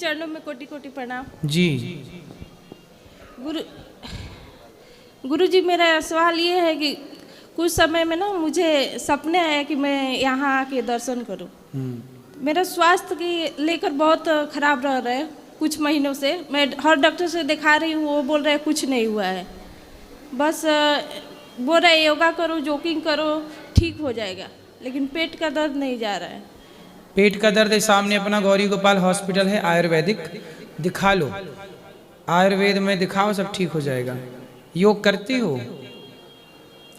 चरणों में कोटि कोटि प्रणाम। जी गुरु जी, मेरा सवाल ये है कि कुछ समय में ना मुझे सपने आया कि मैं यहाँ आके दर्शन करूं। मेरा स्वास्थ्य की लेकर बहुत खराब रह रहा है कुछ महीनों से। मैं हर डॉक्टर से दिखा रही हूँ, वो बोल रहे हैं कुछ नहीं हुआ है, बस बोल रहे योगा करो, जॉगिंग करो, ठीक हो जाएगा, लेकिन पेट का दर्द नहीं जा रहा है। पेट का दर्द है, सामने अपना गौरी गोपाल हॉस्पिटल है आयुर्वेदिक, दिखा लो, आयुर्वेद में दिखाओ, सब ठीक हो जाएगा। योग करती हो?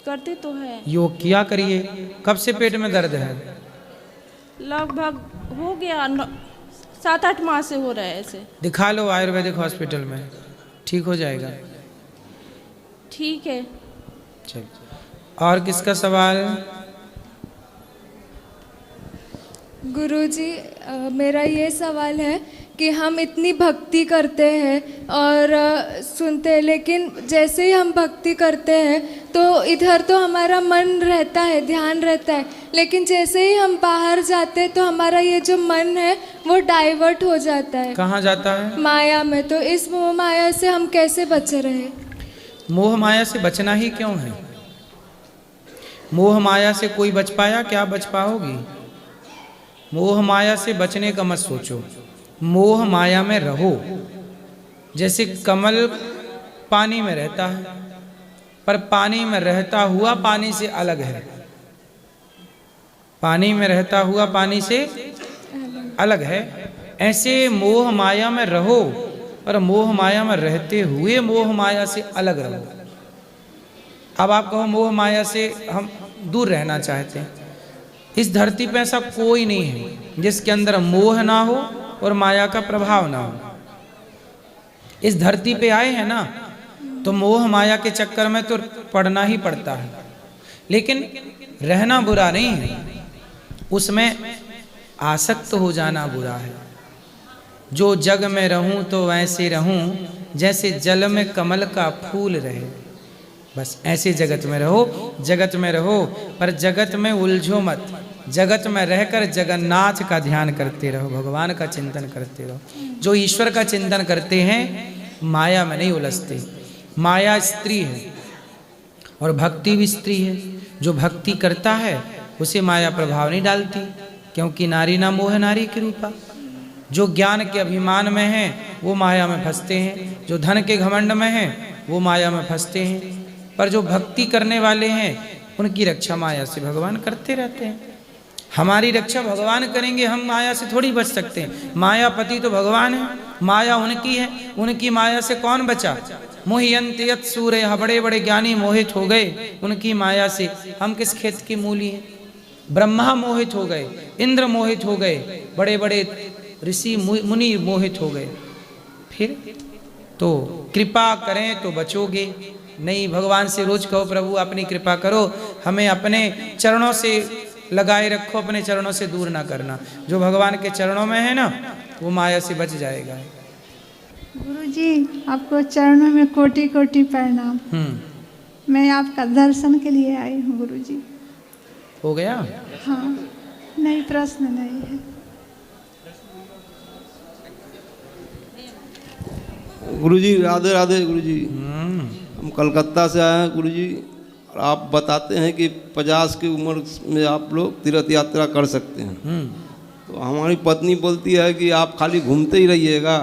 करते तो है। योग किया करिए। कब से पेट में दर्द है? लगभग हो गया 7-8 माह से हो रहा है ऐसे। दिखा लो आयुर्वेदिक हॉस्पिटल में, ठीक हो जाएगा। ठीक है। चल, और किसका सवाल? गुरुजी, मेरा ये सवाल है कि हम इतनी भक्ति करते हैं और सुनते हैं, लेकिन जैसे ही हम भक्ति करते हैं तो इधर तो हमारा मन रहता है, ध्यान रहता है, लेकिन जैसे ही हम बाहर जाते हैं तो हमारा ये जो मन है वो डाइवर्ट हो जाता है। कहाँ जाता है? माया में। तो इस मोह माया से हम कैसे बचे रहे? मोह माया से बचना ही क्यों है? मोह माया से कोई बच पाया? क्या बच पाओगी? मोह माया से बचने का मत सोचो, मोह माया में रहो। जैसे कमल पानी में रहता है, पर पानी में रहता हुआ पानी से अलग है, पानी में रहता हुआ पानी से अलग है। ऐसे मोह माया में रहो, पर मोह माया में रहते हुए मोह माया से अलग रहो। अब आप कहो मोह माया से हम दूर रहना चाहते हैं। इस धरती पे ऐसा कोई नहीं है जिसके अंदर मोह ना हो और माया का प्रभाव ना हो। इस धरती पे आए हैं ना, तो मोह माया के चक्कर में तो पड़ना ही पड़ता है, लेकिन रहना बुरा नहीं है, उसमें आसक्त हो जाना बुरा है। जो जग में रहूं तो वैसे रहूं जैसे जल में कमल का फूल रहे। बस ऐसे जगत में रहो, जगत में रहो, पर जगत में उलझो मत। जगत में रहकर जगन्नाथ का ध्यान करते रहो, भगवान का चिंतन करते रहो। जो ईश्वर का चिंतन करते हैं माया में नहीं उलझते। माया स्त्री है और भक्ति भी स्त्री है। जो भक्ति करता है उसे माया प्रभाव नहीं डालती, क्योंकि नारी ना मोह नारी के रूपा। जो ज्ञान के अभिमान में है वो माया में फंसते हैं, जो धन के घमंड में है वो माया में फंसते हैं। पर जो भक्ति करने वाले हैं उनकी रक्षा माया से भगवान करते रहते हैं। हमारी रक्षा भगवान करेंगे, हम माया से थोड़ी बच सकते हैं। मायापति तो भगवान है, माया उनकी है, उनकी माया से कौन बचा? मोहियन्ति यत् सूरयः, बड़े बड़े ज्ञानी मोहित हो गए उनकी माया से। हम किस खेत की मूली हैं? ब्रह्मा मोहित हो गए, इंद्र मोहित हो गए, बड़े बड़े ऋषि मुनि मोहित हो गए। फिर तो कृपा करें तो बचोगे नहीं। भगवान से रोज कहो प्रभु अपनी कृपा करो, हमें अपने चरणों से लगाए रखो, अपने चरणों से दूर ना करना। जो भगवान के चरणों में है ना वो माया से बच जाएगा। गुरुजी, आपको चरणों में कोटि कोटि प्रणाम। मैं आपका दर्शन के लिए आई हूँ गुरुजी। हो गया? हाँ, नहीं प्रश्न नहीं है। गुरुजी राधे राधे। गुरुजी हम कलकत्ता से आए हैं गुरुजी, और आप बताते हैं कि 50 की उम्र में आप लोग तीर्थ यात्रा कर सकते हैं। तो हमारी पत्नी बोलती है कि आप खाली घूमते ही रहिएगा,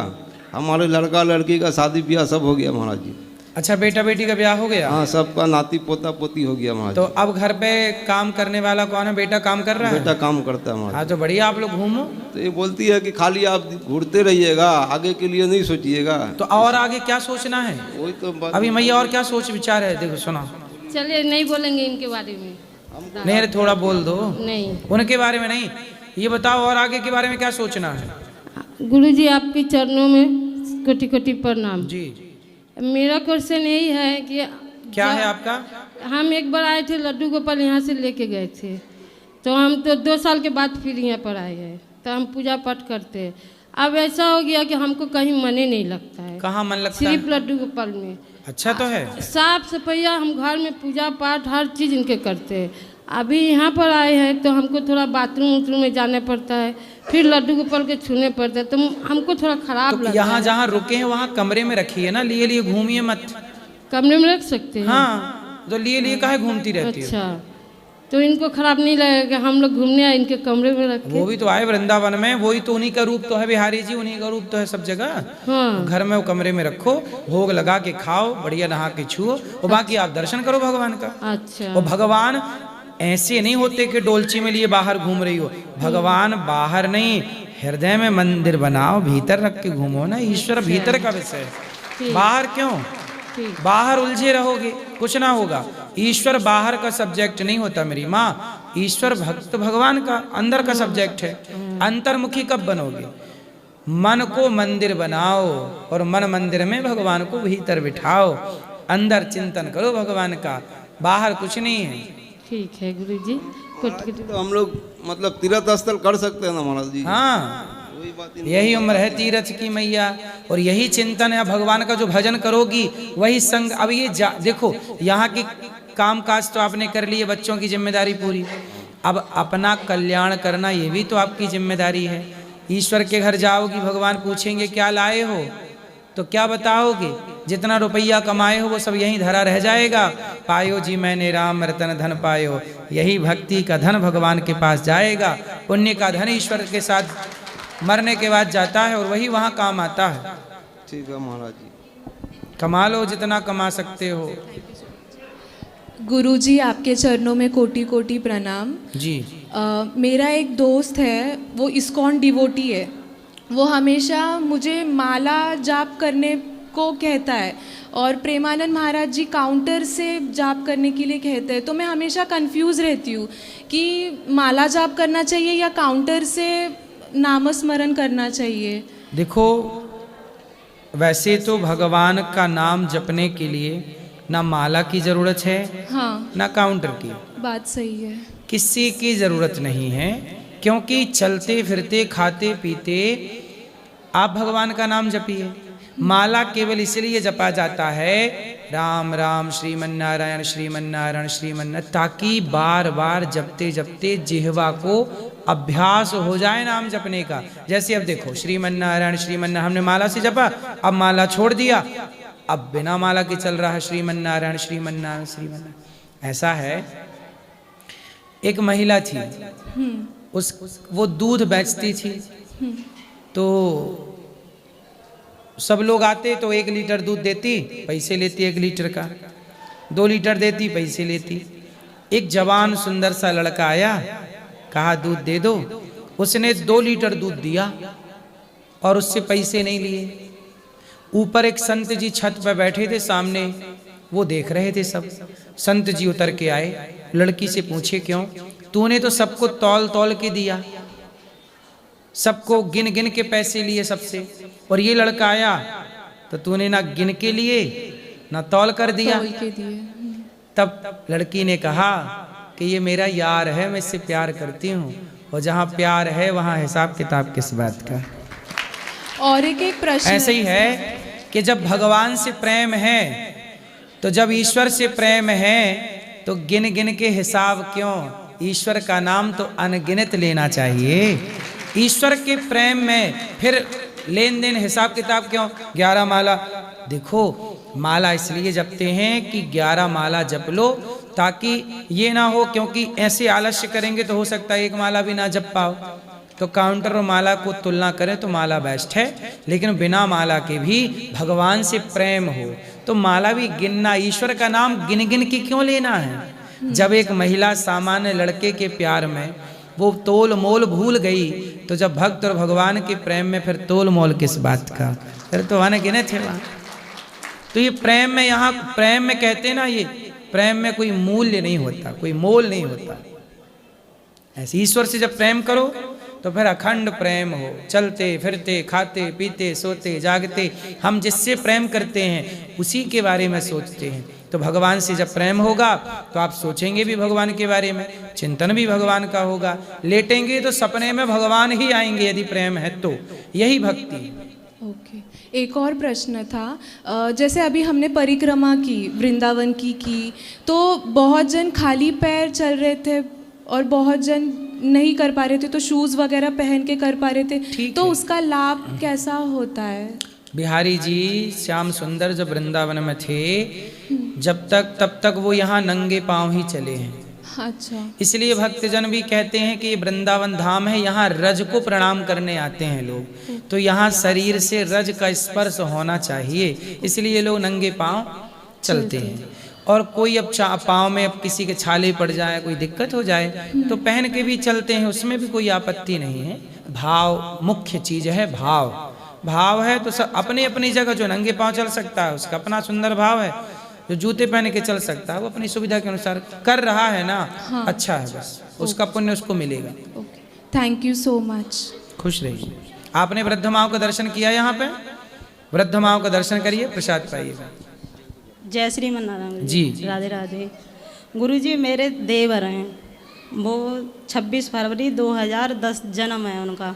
हमारे लड़का लड़की का शादी ब्याह सब हो गया महाराज जी। अच्छा, बेटा बेटी का ब्याह हो गया? हाँ, सबका नाती पोता पोती हो गया महाराज। तो अब घर पे काम करने वाला कौन है? बेटा काम कर रहा है? बेटा काम करता है महाराज। हाँ, तो बढ़िया, आप लोग घूमो। तो ये बोलती है कि खाली आप घूरते रहिएगा, आगे के लिए नहीं सोचिएगा। तो और आगे क्या सोचना है? वही तो अभी मैया और क्या सोच विचार है? देखो सुना। चलिए नहीं बोलेंगे इनके बारे में। नहीं, थोड़ा बोल दो। नहीं, उनके बारे में नहीं, ये बताओ और आगे के बारे में क्या सोचना है? गुरुजी आपके चरणों में कोटि कोटि प्रणाम जी। मेरा क्वेश्चन यही है कि क्या है आपका? हम एक बार आए थे, लड्डू गोपाल यहाँ से लेके गए थे, तो हम तो 2 साल के बाद फिर यहाँ पर आए हैं, तो हम पूजा पाठ करते हैं। अब ऐसा हो गया कि हमको कहीं मन ही नहीं लगता है। कहाँ मन लगता है? सिर्फ लड्डू गोपाल में। अच्छा तो है। साफ सफाइया हम घर में पूजा पाठ हर चीज़ इनके करते हैं, अभी यहाँ पर आए हैं तो हमको थोड़ा बाथरूम उथरूम में जाने पड़ता है, फिर लड्डू गोपाल के छूने पड़ता है, तो हमको थोड़ा खराब तो लगता यहाँ है। जहाँ रुके हैं वहाँ कमरे में रखिए ना, लिए लिए घूमिए मत। कमरे में रख सकते हैं? हाँ, तो लिए लिए काहे घूमती रहती है? अच्छा, तो इनको खराब नहीं लगेगा कि हम लोग घूमने आए इनके कमरे में रखे? वो भी तो आए वृंदावन में, वही तो उन्हीं का रूप तो है बिहारी जी, उन्हीं का रूप तो है सब जगह। हाँ। घर में वो कमरे में रखो, भोग लगा के खाओ, बढ़िया नहा के छुओ, और बाकी आप दर्शन करो भगवान का। अच्छा। और भगवान ऐसे नहीं होते कि डोलची में लिए बाहर घूम रही हो। भगवान बाहर नहीं, हृदय में मंदिर बनाओ, भीतर रख के घूमो ना। ईश्वर भीतर का विषय है, बाहर क्यों? बाहर उलझे रहोगे कुछ ना होगा। ईश्वर बाहर का सब्जेक्ट नहीं होता मेरी माँ, ईश्वर भक्त भगवान का अंदर का सब्जेक्ट है। अंतर्मुखी कब बनोगे? मन को मंदिर बनाओ और मन मंदिर में भगवान को भीतर बिठाओ, अंदर चिंतन करो भगवान का, बाहर कुछ नहीं है। ठीक है गुरुजी। तो हम लोग मतलब तीर्थ स्थल कर सकते हैं ना महाराज जी? हाँ, यही उम्र है तीर्थ की मैया, और यही चिंतन है। भगवान का जो भजन करोगी वही संग। अब ये देखो, यहाँ की काम काज तो आपने कर लिए, बच्चों की जिम्मेदारी पूरी, अब अपना कल्याण करना ये भी तो आपकी जिम्मेदारी है। ईश्वर के घर जाओगी, भगवान पूछेंगे क्या लाए हो, तो क्या बताओगे? जितना रुपया कमाए हो वो सब यहीं धरा रह जाएगा। पायो जी मैंने राम रतन धन पायो, यही भक्ति का धन भगवान के पास जाएगा। पुण्य का धन ईश्वर के साथ मरने के बाद जाता है और वही वहाँ काम आता है। ठीक है महाराज जी, कमा लो जितना कमा सकते हो। गुरुजी आपके चरणों में कोटि कोटि प्रणाम जी। मेरा एक दोस्त है, वो इस्कॉन डिवोटी है। वो हमेशा मुझे माला जाप करने को कहता है और प्रेमानंद महाराज जी काउंटर से जाप करने के लिए कहते हैं। तो मैं हमेशा कंफ्यूज रहती हूँ कि माला जाप करना चाहिए या काउंटर से नामस्मरण करना चाहिए। देखो, वैसे तो भगवान का नाम जपने के लिए ना माला की जरूरत है, हाँ, ना काउंटर की। बात सही है। किसी की जरूरत नहीं है, क्योंकि चलते फिरते खाते पीते आप भगवान का नाम जपिए। माला केवल इसलिए जपा जाता है राम राम श्रीमन नारायण श्रीमन नारायण श्रीमन नारायण, ताकि बार बार जपते जपते जिह्वा को अभ्यास हो जाए नाम जपने का। जैसे अब देखो, श्रीमन नारायण श्रीमन नारायण हमने माला से जपा, अब माला छोड़ दिया, अब बिना माला के चल रहा है श्रीमन नारायण श्रीमन नारायण श्रीमन नारायण। ऐसा है, एक महिला थी, वो दूध बेचती थी, तो सब लोग आते तो 1 लीटर दूध देती, पैसे लेती 1 लीटर का, 2 लीटर देती, पैसे लेती। एक जवान सुंदर सा लड़का आया, कहा दूध दे दो, उसने 2 लीटर दूध दिया और उससे पैसे नहीं लिए। ऊपर एक संत जी छत पर बैठे थे सामने, वो देख रहे थे सब। संत जी उतर के आए, लड़की से पूछे क्यों? तूने तो सबको तौल तौल के दिया, सबको गिन गिन के पैसे लिए सबसे, और ये लड़का आया तो तूने ना गिन के लिए ना तौल कर दिया। तौल के दिए। तब लड़की ने कहा कि ये मेरा यार है, मैं इससे प्यार करती हूँ, और जहाँ प्यार है वहाँ हिसाब किताब किस बात का। और एक प्रश्न ऐसे ही है कि जब भगवान से प्रेम है, तो जब ईश्वर से प्रेम है, तो गिन गिन के हिसाब क्यों? ईश्वर का नाम तो अनगिनत लेना चाहिए। ईश्वर के प्रेम में फिर लेन देन हिसाब किताब क्यों? 11 माला, देखो माला इसलिए जपते हैं कि 11 माला जप लो, ताकि ये ना हो, क्योंकि ऐसे आलस्य करेंगे तो हो सकता है 1 माला भी ना जप पाओ। तो काउंटर और माला को तुलना करें तो माला बेस्ट है, लेकिन बिना माला के भी भगवान से प्रेम हो तो माला भी गिनना, ईश्वर का नाम गिन गिन के क्यों लेना है? जब एक महिला सामान्य लड़के के प्यार में वो तोल मोल भूल गई, तो जब भक्त और भगवान के प्रेम में फिर तोल मोल किस बात का? फिर तो अनगिने थे वहाँ। तो ये प्रेम में, यहाँ प्रेम में कहते हैं ना, ये प्रेम में कोई मूल्य नहीं होता, कोई मोल नहीं होता। ऐसे ईश्वर से जब प्रेम करो तो फिर अखंड प्रेम हो, चलते फिरते खाते पीते सोते जागते हम जिससे प्रेम करते हैं उसी के बारे में सोचते हैं। तो भगवान से जब प्रेम होगा तो आप सोचेंगे भी भगवान के बारे में, चिंतन भी भगवान का होगा, लेटेंगे तो सपने में भगवान ही आएंगे यदि प्रेम है तो। यही भक्ति, ओके, एक और प्रश्न था। जैसे अभी हमने परिक्रमा की, वृंदावन की, तो बहुत जन खाली पैर चल रहे थे और बहुत जन नहीं कर पा रहे थे, तो शूज़ वगैरह पहन के कर पा रहे थे, तो उसका लाभ कैसा होता है? बिहारी जी श्याम सुंदर जब वृंदावन में थे, तब तक वो यहाँ नंगे पांव ही चले हैं। अच्छा, इसलिए भक्तजन भी कहते हैं कि वृंदावन धाम है, यहाँ रज को प्रणाम करने आते हैं लोग, तो यहाँ शरीर से रज का स्पर्श होना चाहिए, इसलिए लोग नंगे पांव चलते हैं। और कोई अब पाँव में अब किसी के छाले पड़ जाए, कोई दिक्कत हो जाए, तो पहन के भी चलते हैं, उसमें भी कोई आपत्ति नहीं है। भाव मुख्य चीज है, भाव है तो सब अपनी अपनी जगह। जो नंगे पांव चल सकता है उसका अपना सुंदर भाव है, जो जूते पहन के चल सकता है वो अपनी सुविधा के अनुसार कर रहा है ना। हाँ। अच्छा है, बस उसका पुण्य उसको मिलेगा। Okay, thank you so much. खुश रहिए। आपने वृद्ध माओ का दर्शन किया? यहाँ पे वृद्ध माओ का दर्शन करिए, प्रसाद पाइएगा। जय श्री मन्नारायण जी। राधे राधे। गुरुजी मेरे देवर हैं, वो 26 फरवरी 2010 जन्म है उनका।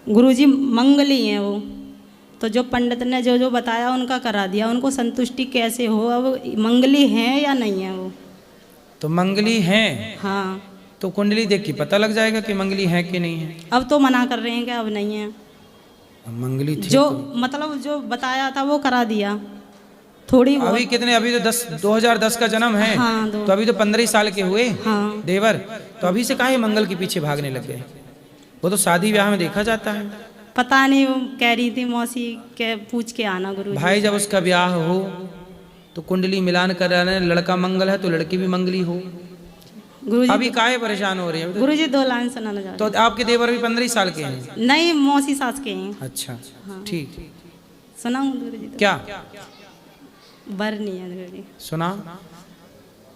गुरुजी मंगली हैं वो, तो जो पंडित ने जो बताया उनका करा दिया। उनको संतुष्टि कैसे हो, अब मंगली हैं या नहीं है वो? तो मंगली हैं? हाँ। तो कुंडली देख के पता लग जाएगा कि मंगली है कि नहीं है। अब तो मना कर रहे हैं कि अब नहीं है। मंगली थी जो तो। मतलब जो बताया था वो करा दिया थोड़ी। अभी कितने, अभी तो 2010 का जन्म है। हाँ, तो अभी तो 15 साल के हुए। हाँ। देवर तो अभी से काहे मंगल के पीछे भागने लग गए? वो तो शादी ब्याह में देखा जाता है। पता नहीं, वो कह रही थी मौसी के पूछ के आना गुरुजी। भाई जब उसका ब्याह हो तो कुंडली मिलान कर रहे हैं, लड़का मंगल है तो लड़की भी मंगली हो। गुरुजी अभी काहे परेशान हो रही है? गुरुजी 2 लाइन सुनाना चाहते। तो आपके देवर भी 15 साल के हैं? नहीं, मौसी सास के हैं। अच्छा, ठीक। सुनाऊं गुरुजी? तो क्या बर नहीं है गुरुजी। सुना।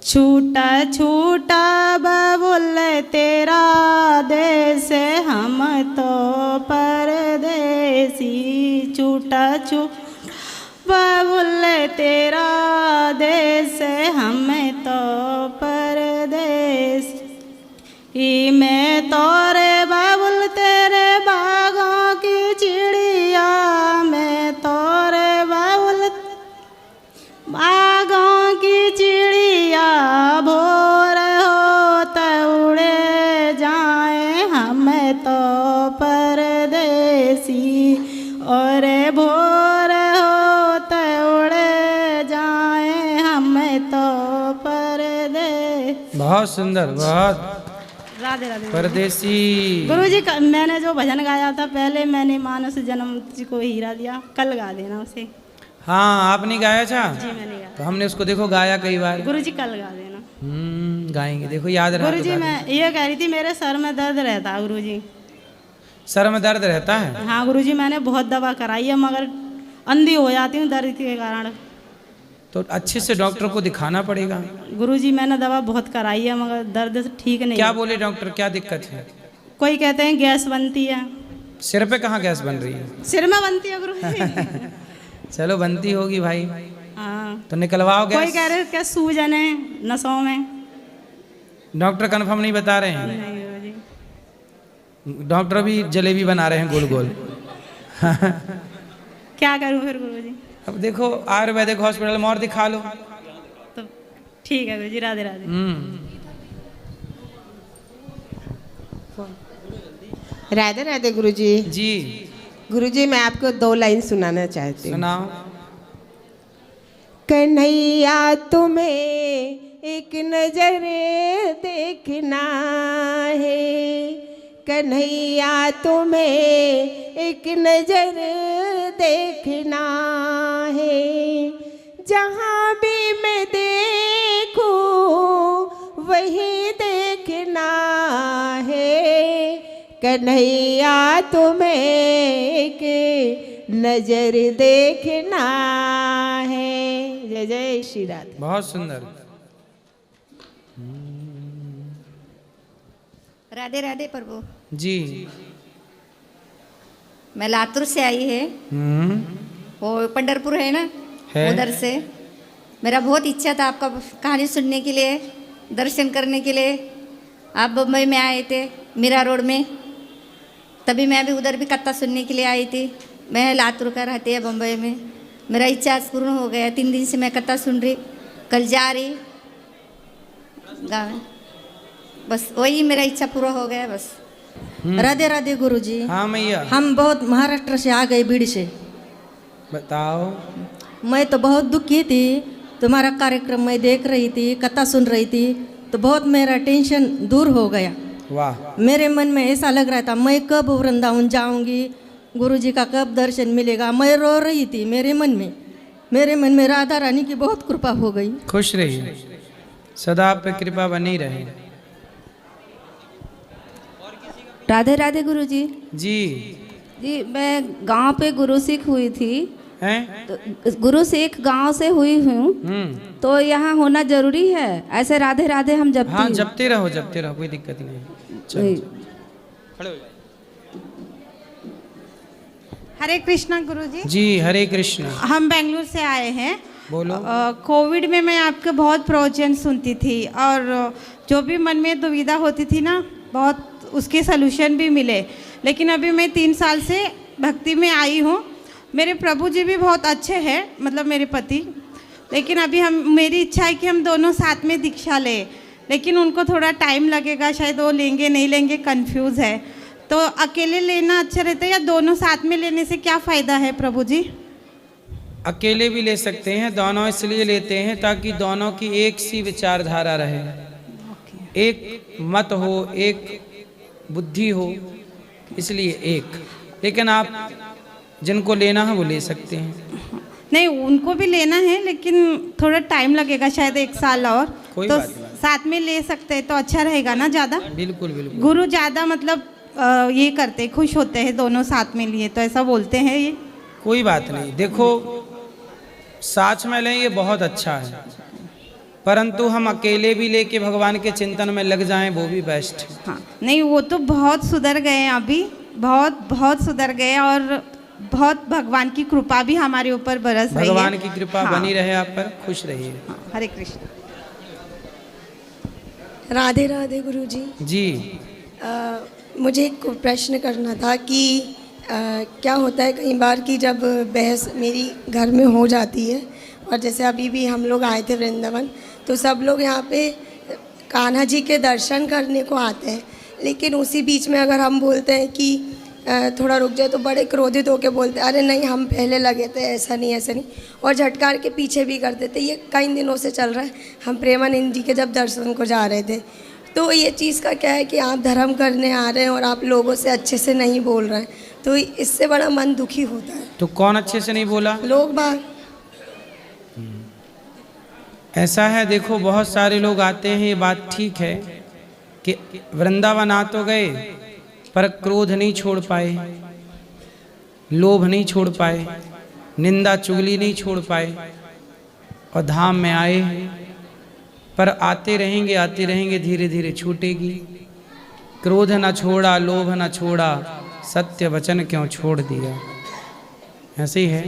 छूटा छूटा बबुल तेरा देश, हम तो परदेसी। छूटा छूटा बबुल तेरा देश, हम तो परदेसी। मैं तोरे बबुल तेरे बागों की चिड़िया, मैं तोरे बबुल बागों की चिड़िया। भोर होता उड़े जाए हम तो परदेसी, और भोर होता उड़े जाए हम तो परदेसी। बहुत सुंदर, बहुत। राधे राधे। परदेसी। गुरुजी मैंने जो भजन गाया था पहले, मैंने मानस जन्म जी को हीरा दिया, कल गा देना उसे। हाँ, आपने गाया था? जी मैंने गाया। तो हमने उसको देखो गाया कई बार। गुरुजी कल गा देना। गाएंगे, देखो याद रहा। गुरुजी मैं ये कह रही थी, मेरे सर में दर्द रहता है गुरुजी। सर में दर्द रहता है? हाँ गुरुजी, मैंने बहुत दवा कराई है मगर अंधी हो जाती हूँ दर्द के कारण। तो अच्छे से डॉक्टर को दिखाना पड़ेगा। गुरुजी मैंने दवा बहुत कराई है मगर दर्द ठीक नहीं। क्या बोले डॉक्टर, क्या दिक्कत है? कोई कहते हैं गैस बनती है। सिर पे कहाँ गैस बन रही है? सिर में बनती है गुरुजी। चलो बनती होगी भाई। हाँ। तो निकलवाओ गैस। कोई कह रहे क्या सूजन है नसों में। डॉक्टर कंफर्म नहीं बता रहे हैं? नहीं गुरुजी। डॉक्टर भी जलेबी बना रहे हैं गोल गोल। क्या करूँ फिर गुरुजी? अब देखो आयुर्वेदिक हॉस्पिटल में और दिखा लो। तो ठीक है गुरुजी। राधे राधे। राधे राधे गुरुजी। जी गुरुजी मैं आपको 2 लाइन सुनाना चाहती हूँ। सुनाओ। कन्हैया तुम्हें एक नजर देखना है, कन्हैया तुम्हें एक नजर देखना है। जहाँ भी मैं देखूं वही देखना है, कन्हैया तुम्हें एक नजर देखना है। जय जय श्री राधे। बहुत सुंदर। राधे राधे प्रभु जी। मैं लातूर से आई है, वो पंढरपुर है ना, उधर से। मेरा बहुत इच्छा था आपका कहानी सुनने के लिए, दर्शन करने के लिए। आप बम्बई में आए थे मीरा रोड में, तभी मैं भी उधर भी कथा सुनने के लिए आई थी। मैं लातूर का रहती है बम्बई में। मेरा इच्छा आज पूर्ण हो गया। 3 दिन से मैं कथा सुन रही, कल जा रही गाँव में। बस वही मेरा इच्छा पूरा हो गया बस। राधे राधे गुरुजी। हाँ मैया। हम बहुत महाराष्ट्र से आ गए, बीड़ से। बताओ। मैं तो बहुत दुखी थी, तुम्हारा कार्यक्रम मैं देख रही थी, कथा सुन रही थी, तो बहुत मेरा टेंशन दूर हो गया। वाह। मेरे मन में ऐसा लग रहा था मैं कब वृंदावन जाऊंगी, गुरुजी का कब दर्शन मिलेगा। मैं रो रही थी मेरे मन में राधा रानी की बहुत कृपा हो गई। खुश रहिए, सदा आप पे कृपा बनी रहे। राधे राधे गुरुजी। जी जी, मैं गांव पे गुरु सीख हुई थी। हैं? तो गुरु सीख गांव से हुई हूँ, तो यहाँ होना जरूरी है? ऐसे राधे राधे हम जपती। हाँ, जपते रहो कोई दिक्कत नहीं। चलो खड़े हो जाओ। हरे कृष्णा गुरुजी। जी हरे कृष्ण। हम बेंगलुरु से आए हैं। बोलो। कोविड में मैं आपके बहुत प्रवचन सुनती थी, और जो भी मन में दुविधा होती थी ना, बहुत उसके सलूशन भी मिले। लेकिन अभी मैं 3 साल से भक्ति में आई हूँ। मेरे प्रभु जी भी बहुत अच्छे हैं, मतलब मेरे पति। लेकिन अभी मेरी इच्छा है कि हम दोनों साथ में दीक्षा लें, लेकिन उनको थोड़ा टाइम लगेगा, शायद वो लेंगे नहीं लेंगे, कंफ्यूज है। तो अकेले लेना अच्छा रहता है या दोनों साथ में लेने से क्या फ़ायदा है प्रभु जी? अकेले भी ले सकते हैं, दोनों इसलिए लेते हैं ताकि दोनों की एक सी विचारधारा रहे, एक मत हो, एक बुद्धि हो, इसलिए एक। लेकिन आप जिनको लेना है वो ले सकते हैं। नहीं, उनको भी लेना है, लेकिन थोड़ा टाइम लगेगा, शायद 1 साल और। कोई तो बात नहीं। साथ में ले सकते हैं तो अच्छा रहेगा ना ज़्यादा। बिल्कुल बिल्कुल। गुरु ज़्यादा मतलब ये करते, खुश होते हैं दोनों साथ में लिए, तो ऐसा बोलते हैं ये। कोई बात नहीं, देखो साथ में लें ये बहुत अच्छा है, परंतु हम अकेले भी लेके भगवान के चिंतन में लग जाएं वो भी बेस्ट है। हाँ, नहीं वो तो बहुत सुधर गए हैं अभी, बहुत सुधर गए, और बहुत भगवान की कृपा भी हमारे ऊपर बरस रही है। भगवान की कृपा हाँ। बनी रहे आप पर, खुश रहिए। हाँ, हरे कृष्ण। राधे राधे गुरुजी। जी मुझे एक प्रश्न करना था कि क्या होता है कई बार कि जब बहस मेरी घर में हो जाती है, और जैसे अभी भी हम लोग आए थे वृंदावन, तो सब लोग यहाँ पे कान्हा जी के दर्शन करने को आते हैं, लेकिन उसी बीच में अगर हम बोलते हैं कि थोड़ा रुक जाए, तो बड़े क्रोधित होकर बोलते हैं अरे नहीं हम पहले लगे थे, ऐसा नहीं, और झटकार के पीछे भी कर देते। ये कई दिनों से चल रहा है। हम प्रेमानंद जी के जब दर्शन को जा रहे थे, तो ये चीज़ का क्या है कि आप धर्म करने आ रहे हैं और आप लोगों से अच्छे से नहीं बोल रहे हैं, तो इससे बड़ा मन दुखी होता है। तो कौन अच्छे से नहीं बोला? लोग बाग। ऐसा है, देखो बहुत सारे लोग आते हैं, ये बात ठीक है कि वृंदावन आ तो गए पर क्रोध नहीं छोड़ पाए, लोभ नहीं छोड़ पाए, निंदा चुगली नहीं छोड़ पाए, और धाम में आए पर आते रहेंगे, धीरे धीरे छूटेगी। क्रोध न छोड़ा, लोभ न छोड़ा, सत्य वचन क्यों छोड़ दिया। ऐसे ही है,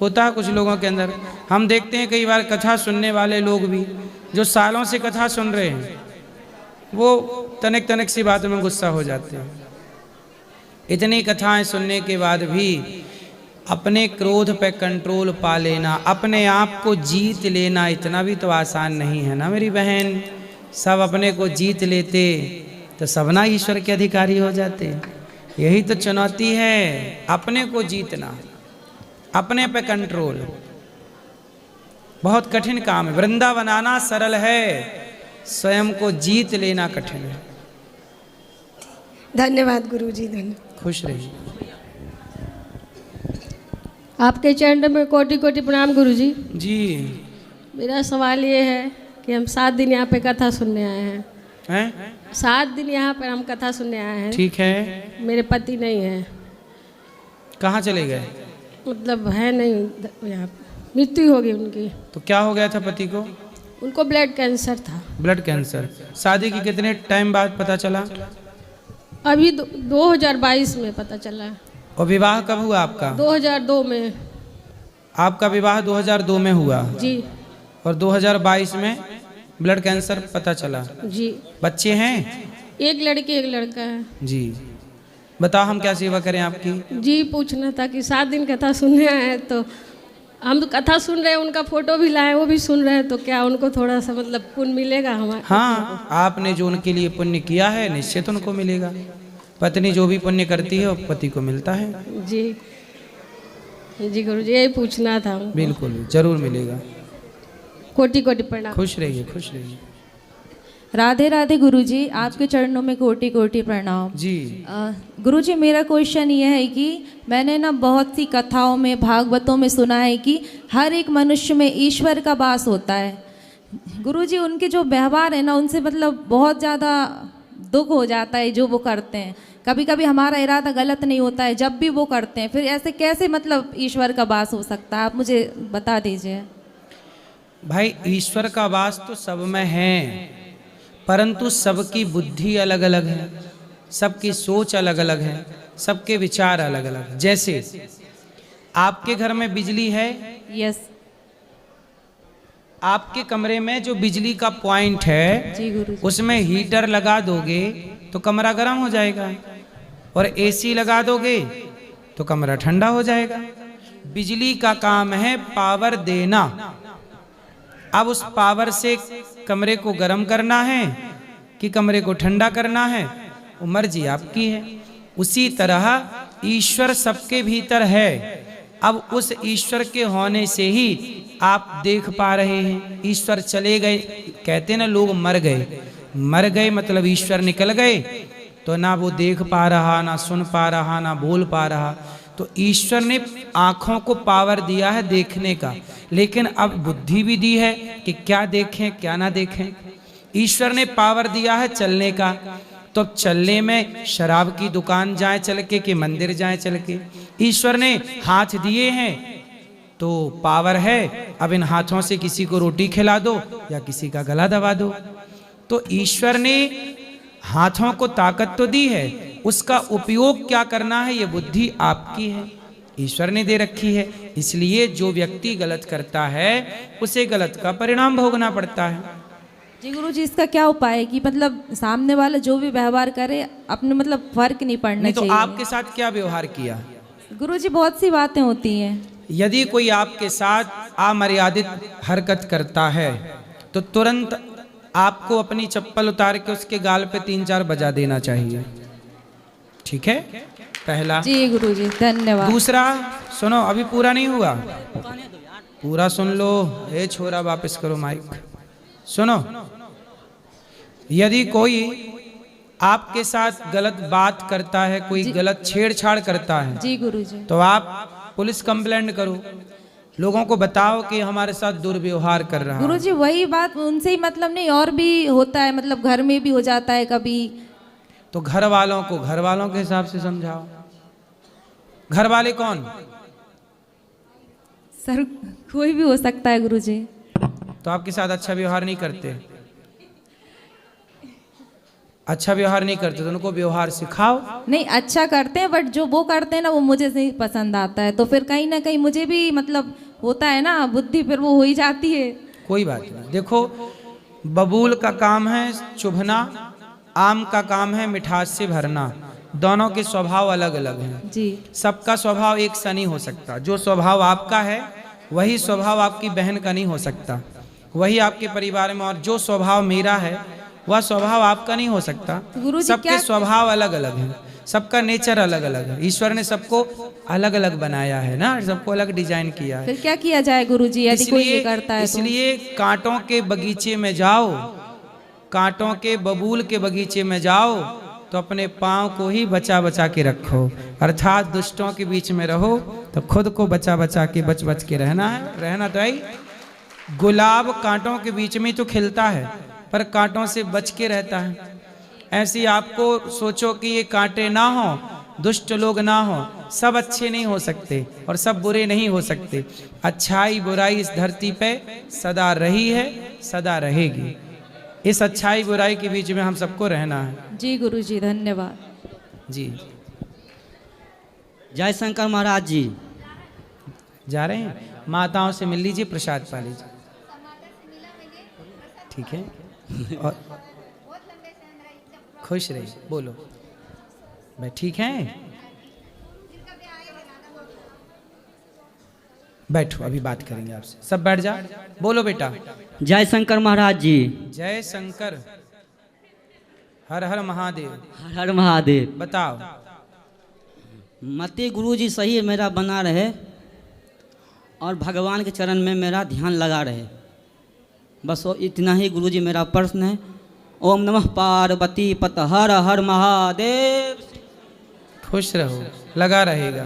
होता है कुछ लोगों के अंदर। हम देखते हैं कई बार कथा सुनने वाले लोग भी जो सालों से कथा सुन रहे हैं, वो तनिक सी बातों में गुस्सा हो जाते हैं। इतनी कथाएं सुनने के बाद भी अपने क्रोध पे कंट्रोल पा लेना, अपने आप को जीत लेना, इतना भी तो आसान नहीं है ना मेरी बहन। सब अपने को जीत लेते तो सब ना ईश्वर के अधिकारी हो जाते। यही तो चुनौती है, अपने को जीतना, अपने पे कंट्रोल। बहुत कठिन काम है। वृंदावन आना सरल है, स्वयं को जीत लेना कठिन है। धन्यवाद गुरुजी, धन्यवाद। खुश रहिए। आपके चरण में कोटि कोटि प्रणाम गुरुजी। जी मेरा सवाल ये है कि हम 7 दिन यहाँ पे कथा सुनने आए हैं। 7 दिन यहाँ पर हम कथा सुनने आए हैं। ठीक है। मेरे पति नहीं है। कहाँ चले गए? मतलब है नहीं यहाँ, मृत्यु हो गई उनकी। तो क्या हो गया था पति को? उनको ब्लड कैंसर था। Blood cancer. शादी की कितने टाइम बाद पता चला? अभी 2022 में पता चला। और विवाह कब हुआ आपका? 2002 में। आपका विवाह 2002 में हुआ जी। और 2022 में ब्लड कैंसर पता चला। जी। बच्चे हैं? एक लड़की एक लड़का है। जी। बताओ हम क्या सेवा करें आपकी? जी पूछना था कि 7 दिन कथा सुनने आए हैं, तो हम कथा सुन रहे हैं, उनका फोटो भी लाए, वो भी सुन रहे हैं, तो क्या उनको थोड़ा सा मतलब पुण्य मिलेगा हमारे? हाँ, आपने जो उनके लिए पुण्य किया है निश्चित उनको मिलेगा। पत्नी जो भी पुण्य करती है वो पति को मिलता है। जी जी गुरु जी, यही पूछना था। बिल्कुल जरूर मिलेगा। कोटि कोटि प्रणाम। खुश रहिए, खुश रहिए। राधे राधे गुरुजी, आपके चरणों में कोटि कोटि प्रणाम जी। गुरुजी, मेरा क्वेश्चन ये है कि मैंने ना बहुत सी कथाओं में, भागवतों में सुना है कि हर एक मनुष्य में ईश्वर का वास होता है। गुरुजी, उनके जो व्यवहार है ना, उनसे मतलब बहुत ज़्यादा दुख हो जाता है जो वो करते हैं। कभी कभी हमारा इरादा गलत नहीं होता है, जब भी वो करते हैं, फिर ऐसे कैसे मतलब ईश्वर का वास हो सकता है? आप मुझे बता दीजिए। भाई, ईश्वर का वास तो सब में है, परंतु सबकी बुद्धि अलग अलग है, सबकी सोच अलग अलग है, सबके विचार अलग अलग है। जैसे आपके घर में बिजली है, यस, आपके कमरे में जो बिजली का पॉइंट है जी गुरुजी, उसमें हीटर लगा दोगे तो कमरा गर्म हो जाएगा, और एसी लगा दोगे तो कमरा ठंडा हो जाएगा। बिजली का काम है पावर देना। अब उस पावर से कमरे को गर्म करना है कि कमरे को ठंडा करना है, वो मर्जी आपकी है। उसी तरह ईश्वर सबके भीतर है। अब उस ईश्वर के होने से ही आप देख पा रहे हैं। ईश्वर चले गए, कहते ना लोग मर गए, मर गए मतलब ईश्वर निकल गए, तो ना वो देख पा रहा, ना सुन पा रहा, ना बोल पा रहा। तो ईश्वर ने आँखों को पावर दिया है देखने का, लेकिन अब बुद्धि भी दी है कि क्या देखें क्या ना देखें। ईश्वर ने पावर दिया है चलने का, तो अब चलने में शराब की दुकान जाए चल के कि मंदिर जाए चल के। ईश्वर ने हाथ दिए हैं तो पावर है, अब इन हाथों से किसी को रोटी खिला दो या किसी का गला दबा दो। तो ईश्वर ने हाथों को ताकत तो दी है, उसका उपयोग क्या करना है ये बुद्धि आपकी है, ईश्वर ने दे रखी है। इसलिए जो व्यक्ति गलत करता है उसे गलत का परिणाम भोगना पड़ता है। जी गुरुजी, इसका क्या उपाय है कि मतलब सामने वाला जो भी व्यवहार करे अपने मतलब फर्क नहीं पड़ना नहीं, तो चाहिए? आपके साथ क्या व्यवहार किया? गुरुजी, बहुत सी बातें होती हैं। यदि कोई आपके साथ अमर्यादित हरकत करता है तो तुरंत आपको अपनी चप्पल उतार के उसके गाल पे 3-4 बजा देना चाहिए। ठीक है, पहला। जी गुरुजी, धन्यवाद। दूसरा, सुनो, अभी पूरा नहीं हुआ, पूरा सुन लो। ए छोरा, वापस करो माइक। सुनो, यदि कोई आपके साथ गलत बात करता है, कोई गलत छेड़छाड़ करता है, जी गुरुजी, तो आप पुलिस कंप्लेंट करो, लोगों को बताओ कि हमारे साथ दुर्व्यवहार कर रहा है। गुरुजी, वही बात उनसे ही मतलब नहीं, और भी होता है, मतलब घर में भी हो जाता है कभी। तो घर वालों को घर वालों के हिसाब से समझाओ। घर वाले कौन? सर, कोई भी हो सकता है गुरुजी। तो आपके साथ अच्छा व्यवहार नहीं करते, अच्छा व्यवहार नहीं करते तो उनको व्यवहार सिखाओ। नहीं, अच्छा करते हैं, बट जो वो करते हैं ना वो मुझे नहीं पसंद आता है, तो फिर कहीं ना कहीं मुझे भी मतलब होता है ना, बुद्धि फिर वो हो ही जाती है। कोई बात नहीं। देखो, बबूल का काम है चुभना, आम का काम है मिठास से भरना। दोनों के स्वभाव अलग अलग हैं जी। सबका स्वभाव एक सा नहीं हो सकता। जो स्वभाव आपका है वही स्वभाव आपकी बहन का नहीं हो सकता, वही आपके परिवार में, और जो स्वभाव मेरा है वह स्वभाव आपका नहीं हो सकता। सबके स्वभाव अलग अलग हैं, सबका नेचर अलग अलग है। ईश्वर ने सबको अलग अलग बनाया है ना, सबको अलग डिजाइन किया है। फिर क्या किया जाए गुरुजी यदि कोई ये करता है? इसलिए कांटों के बगीचे में जाओ, कांटों के बबूल के बगीचे में जाओ तो अपने पाँव को ही बचा बचा के रखो, अर्थात दुष्टों के बीच में रहो तो खुद को बचा बचा के बच बच के रहना है। रहना तो आई, गुलाब कांटों के बीच में तो खिलता है पर कांटों से बच के रहता है। ऐसे आपको सोचो कि ये कांटे ना हो, दुष्ट लोग ना हो, सब अच्छे नहीं हो सकते और सब बुरे नहीं हो सकते। अच्छाई बुराई इस धरती पे सदा रही है, सदा रहेगी। इस अच्छाई बुराई के बीच में हम सबको रहना है। जी गुरुजी, धन्यवाद जी। जय शंकर महाराज जी। जा रहे हैं, माताओं से मिल लीजिए, प्रसाद पा लीजिए, ठीक है। और खुश रहिए, बोलो भाई ठीक है, बैठो अभी बात करेंगे आपसे। सब बैठ जा, बोलो बेटा। जय शंकर महाराज जी। जय शंकर, हर हर महादेव। हर हर महादेव। बताओ। मते गुरु जी सही मेरा बना रहे और भगवान के चरण में मेरा ध्यान लगा रहे, बस वो इतना ही गुरु जी मेरा प्रश्न है। ओम नमः पार्वती पत हर हर महादेव। खुश रहो, लगा रहेगा।